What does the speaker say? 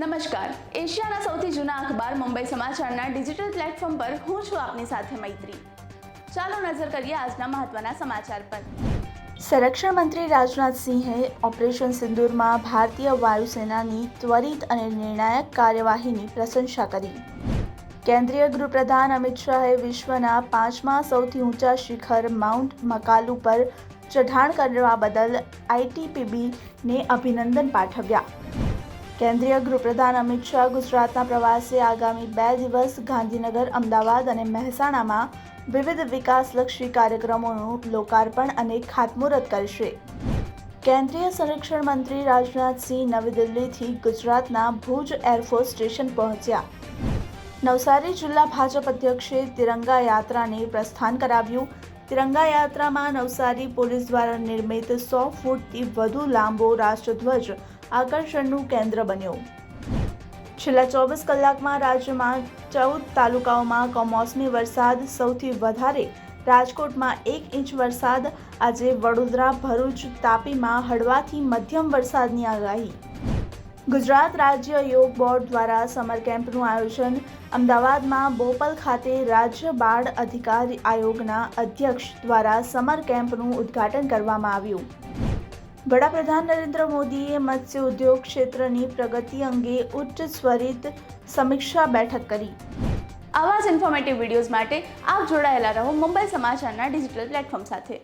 નમસ્કાર, એશિયાના સૌથી જૂના અખબાર મુંબઈ સમાચારના ડિજિટલ પ્લેટફોર્મ પર હું છું આપની સાથે મૈત્રી। ચાલો નજર કરીએ આજના મહત્વના સમાચાર પર। સંરક્ષણ મંત્રી રાજનાથ સિંહે ઓપરેશન સિંદૂરમાં ભારતીય વાયુસેનાની ત્વરિત અને નિર્ણાયક કાર્યવાહીની પ્રશંસા કરી। કેન્દ્રીય ગૃહપ્રધાન અમિત શાહે વિશ્વના 5મા સૌથી ઊંચા શિખર માઉન્ટ મકાલુ પર ચઢાણ કરવા બદલ આઈટીબીપીને અભિનંદન પાઠવ્યા। કેન્દ્રીય ગૃહપ્રધાન અમિત શાહ ગુજરાતના પ્રવાસે આગામી 2 દિવસ ગાંધીનગર, અમદાવાદ અને મહેસાણામાં વિવિધ વિકાસલક્ષી કાર્યક્રમોનું લોકાર્પણ અને ખાતમુહૂર્ત કરશે। કેન્દ્રીય સંરક્ષણ મંત્રી રાજનાથ સિંહ નવી દિલ્હીથી ગુજરાતના ભુજ એરફોર્સ સ્ટેશન પહોંચ્યા। નવસારી જિલ્લા ભાજપ અધ્યક્ષે તિરંગા યાત્રાને પ્રસ્થાન કરાવ્યું। તિરંગા યાત્રામાં નવસારી પોલીસ દ્વારા નિર્મિત 100 ફૂટથી વધુ લાંબો રાષ્ટ્રધ્વજ આકર્ષણનું કેન્દ્ર બન્યો। છેલ્લા 24 કલાકમાં રાજ્યમાં 14 તાલુકાઓમાં કમોસમી વરસાદ, સૌથી વધારે રાજકોટમાં 1 ઇંચ વરસાદ। આજે વડોદરા, ભરૂચ, તાપીમાં હળવાથી મધ્યમ વરસાદની આગાહી। ગુજરાત રાજ્ય યોગ બોર્ડ દ્વારા સમર કેમ્પનું આયોજન। અમદાવાદમાં બોપલ ખાતે રાજ્ય બાળ અધિકાર આયોગના અધ્યક્ષ દ્વારા સમર કેમ્પનું ઉદ્ઘાટન કરવામાં આવ્યું। વડાપ્રધાન નરેન્દ્ર મોદીએ મત્સ્ય ઉદ્યોગ ક્ષેત્રની પ્રગતિ અંગે ઉચ્ચ સ્વરિત સમીક્ષા બેઠક કરી। આવા જ ઇન્ફોર્મેટિવ વિડીયોઝ માટે આપ જોડાયેલા રહો મુંબઈ સમાચારના ડિજિટલ પ્લેટફોર્મ સાથે।